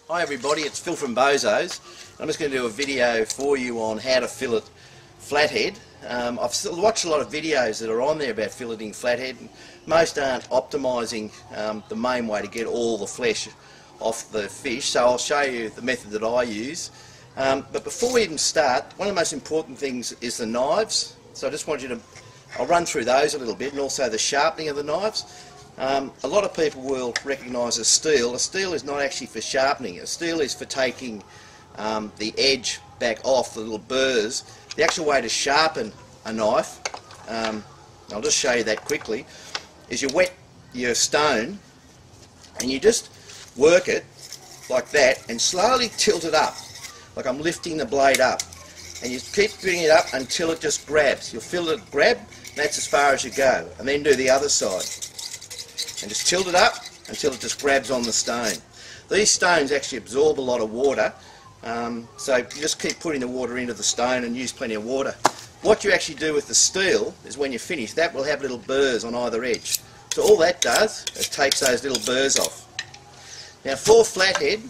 Hi everybody, it's Phil from Bozo's. I'm just going to do a video for you on how to fillet flathead. I've watched a lot of videos that are on there about filleting flathead. Most aren't optimising the main way to get all the flesh off the fish, so I'll show you the method that I use. But before we even start, one of the most important things is the knives. So I just want you to, I'll run through those a little bit, and also the sharpening of the knives. A lot of people will recognise a steel. A steel is not actually for sharpening. A steel is for taking the edge back off, the little burrs. The actual way to sharpen a knife, I'll just show you that quickly, is you wet your stone and you just work it like that and slowly tilt it up, like I'm lifting the blade up. And you keep bringing it up until it just grabs. You'll feel it grab, and that's as far as you go. And then do the other side. And just tilt it up until it just grabs on the stone. These stones actually absorb a lot of water, so you just keep putting the water into the stone and use plenty of water. What you actually do with the steel is when you're finished, that will have little burrs on either edge. So all that does is takes those little burrs off. Now for flathead,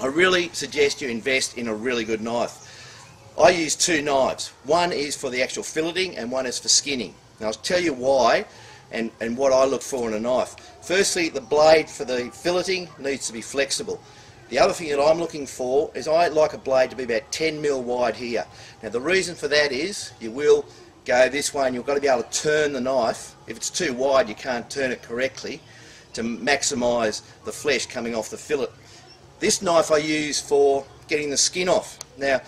I really suggest you invest in a really good knife. I use two knives. One is for the actual filleting and one is for skinning. Now I'll tell you why and what I look for in a knife. Firstly, the blade for the filleting needs to be flexible. The other thing that I'm looking for is I like a blade to be about 10 mil wide here. Now the reason for that is you will go this way and you've got to be able to turn the knife. If it's too wide you can't turn it correctly to maximise the flesh coming off the fillet. This knife I use for getting the skin off. Now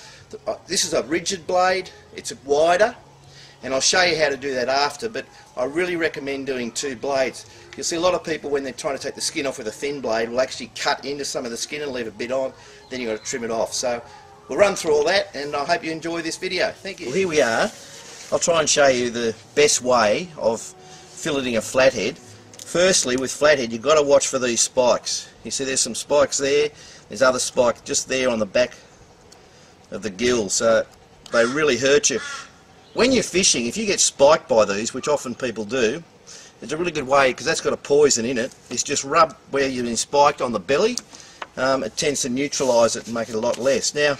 this is a rigid blade, it's wider, and I'll show you how to do that after, but I really recommend doing two blades. You'll see a lot of people when they're trying to take the skin off with a thin blade will actually cut into some of the skin and leave a bit on, then you've got to trim it off. So we'll run through all that and I hope you enjoy this video. Thank you. Well, here we are. I'll try and show you the best way of filleting a flathead. Firstly, with flathead you've got to watch for these spikes. You see there's some spikes there, there's other spikes just there on the back of the gill, so they really hurt you. When you're fishing, if you get spiked by these, which often people do, it's a really good way, because that's got a poison in it, is just rub where you've been spiked on the belly. It tends to neutralise it and make it a lot less. Now,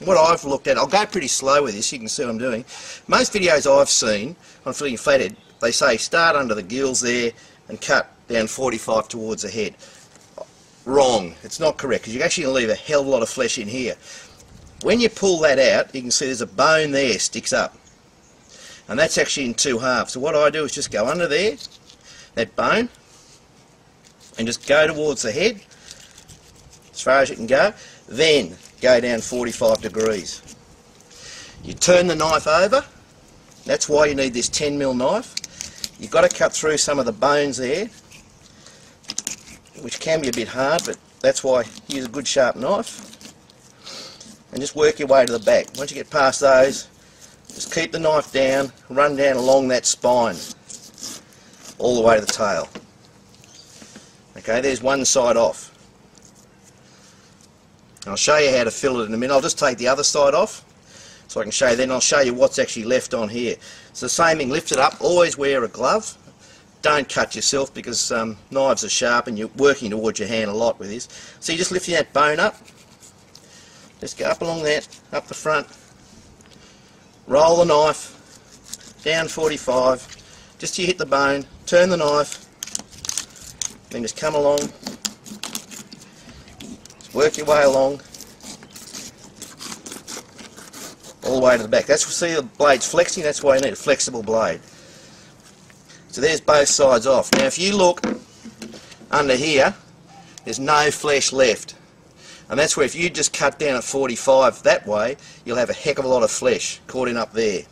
what I've looked at, I'll go pretty slow with this, you can see what I'm doing. Most videos I've seen on filleting flathead, they say start under the gills there and cut down 45 towards the head. Wrong, it's not correct, because you're actually going to leave a hell of a lot of flesh in here. When you pull that out, you can see there's a bone there sticks up. And that's actually in two halves. So what I do is just go under there, that bone, and just go towards the head, as far as you can go, then go down 45 degrees. You turn the knife over, that's why you need this 10 mil knife. You've got to cut through some of the bones there, which can be a bit hard, but that's why you use a good sharp knife. And just work your way to the back. Once you get past those, just keep the knife down, run down along that spine, all the way to the tail. Okay, there's one side off. And I'll show you how to fillet it in a minute. I'll just take the other side off, so I can show you then. I'll show you what's actually left on here. So the same thing, lift it up, always wear a glove. Don't cut yourself, because knives are sharp and you're working towards your hand a lot with this. So you're just lifting that bone up, just go up along that, up the front. Roll the knife down 45, just till you hit the bone, turn the knife, then just come along, just work your way along, all the way to the back. That's, see the blade's flexing, that's why you need a flexible blade. So there's both sides off. Now if you look under here, there's no flesh left. And that's where if you just cut down at 45 that way, you'll have a heck of a lot of flesh caught in up there.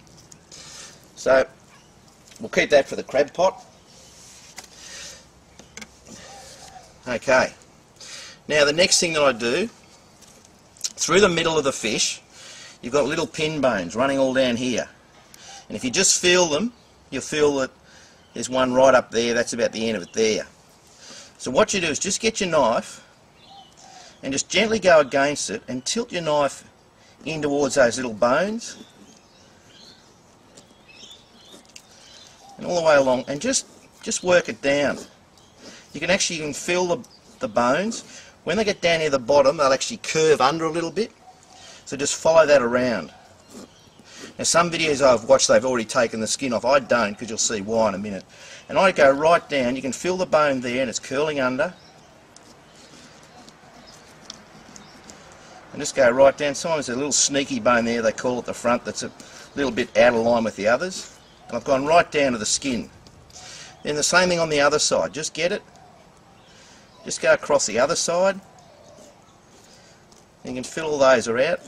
So we'll keep that for the crab pot. Okay. Now the next thing that I do, through the middle of the fish, you've got little pin bones running all down here. And if you just feel them, you'll feel that there's one right up there, that's about the end of it there. So what you do is just get your knife and just gently go against it and tilt your knife in towards those little bones and all the way along, and just work it down. You can actually even feel the bones. When they get down near the bottom, they'll actually curve under a little bit, so just follow that around. Now some videos I've watched, they've already taken the skin off. I don't, because you'll see why in a minute. And I go right down, you can feel the bone there and it's curling under. And just go right down. Sometimes there's a little sneaky bone there, they call it the front, that's a little bit out of line with the others. And I've gone right down to the skin. Then the same thing on the other side, just get it. Just go across the other side. You can feel all those are out.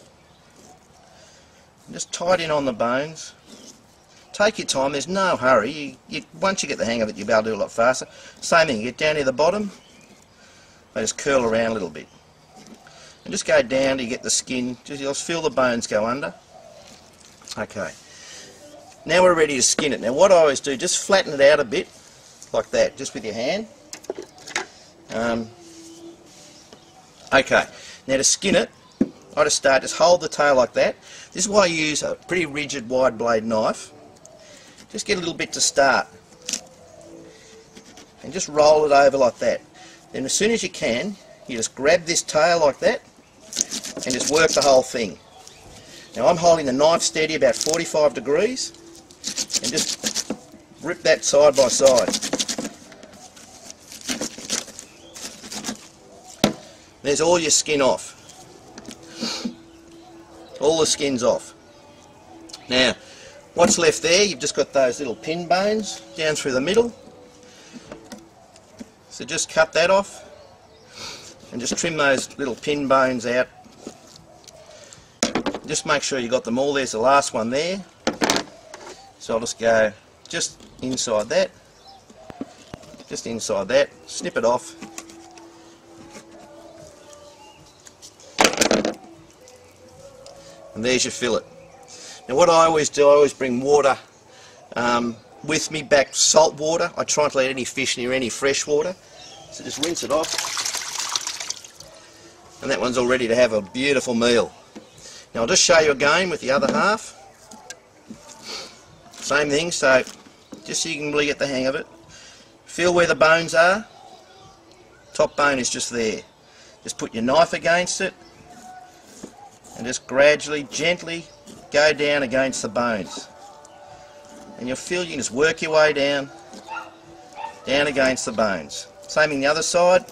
And just tight in on the bones. Take your time, there's no hurry. Once you get the hang of it, you'll be able to do it a lot faster. Same thing, you get down near the bottom, they just curl around a little bit. And just go down till you get the skin, you'll feel the bones go under. Okay. Now we're ready to skin it. Now what I always do, just flatten it out a bit, like that, just with your hand. Okay, now to skin it, I just start, just hold the tail like that. This is why I use a pretty rigid wide blade knife. Just get a little bit to start. And just roll it over like that. Then as soon as you can, you just grab this tail like that and just work the whole thing. Now I'm holding the knife steady about 45 degrees and just rip that side by side. There's all your skin off. All the skin's off. Now, what's left there, you've just got those little pin bones down through the middle. So just cut that off and just trim those little pin bones out. Just make sure you got them all. There's the last one there. So I'll just go just inside that. Just inside that. Snip it off. And there's your fillet. Now what I always do, I always bring water with me, back salt water. I try not to let any fish near any fresh water. So just rinse it off. And that one's all ready to have a beautiful meal. Now I'll just show you again with the other half. Same thing, so just so you can really get the hang of it. Feel where the bones are. Top bone is just there. Just put your knife against it and just gradually, gently go down against the bones. And you'll feel you can just work your way down against the bones. Same thing the other side.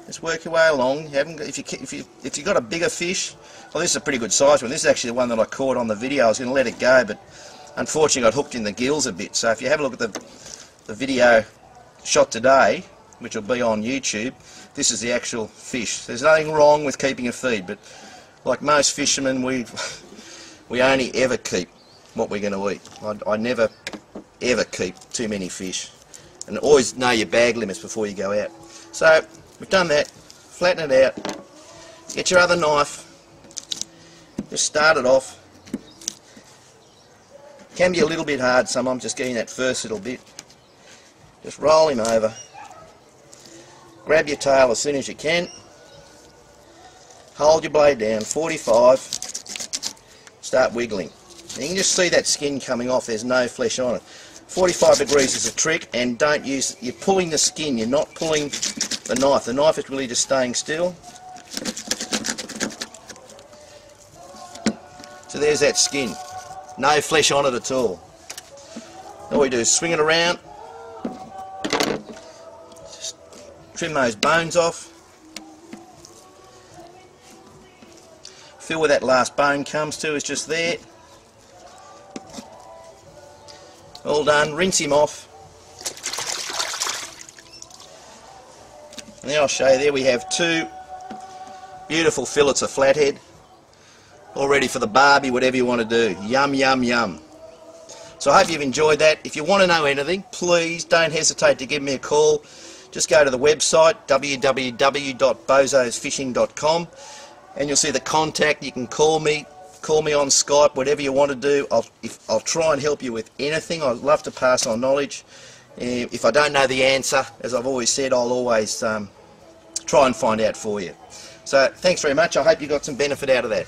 Just work your way along. If you've got a bigger fish, well, this is a pretty good size one. This is actually the one that I caught on the video. I was going to let it go, but unfortunately I got hooked in the gills a bit. So if you have a look at the video shot today, which will be on YouTube, this is the actual fish. There's nothing wrong with keeping a feed, but like most fishermen, we only ever keep what we're going to eat. I never ever keep too many fish, and always know your bag limits before you go out. So we've done that. Flatten it out. Get your other knife. Just start it off. Can be a little bit hard sometimes, just getting that first little bit. Just roll him over. Grab your tail as soon as you can. Hold your blade down, 45. Start wiggling. And you can just see that skin coming off, there's no flesh on it. 45 degrees is a trick, and don't use, you're pulling the skin, you're not pulling the knife. The knife is really just staying still. So there's that skin. No flesh on it at all. All we do is swing it around. Just trim those bones off. Feel where that last bone comes to, it's just there. All done, rinse him off. And then I'll show you, there we have two beautiful fillets of flathead. All ready for the barbie, whatever you want to do. Yum, yum, yum. So I hope you've enjoyed that. If you want to know anything, please don't hesitate to give me a call. Just go to the website, www.bozosfishing.com, and you'll see the contact. You can call me on Skype, whatever you want to do. I'll try and help you with anything. I'd love to pass on knowledge. If I don't know the answer, as I've always said, I'll always try and find out for you. So thanks very much. I hope you got some benefit out of that.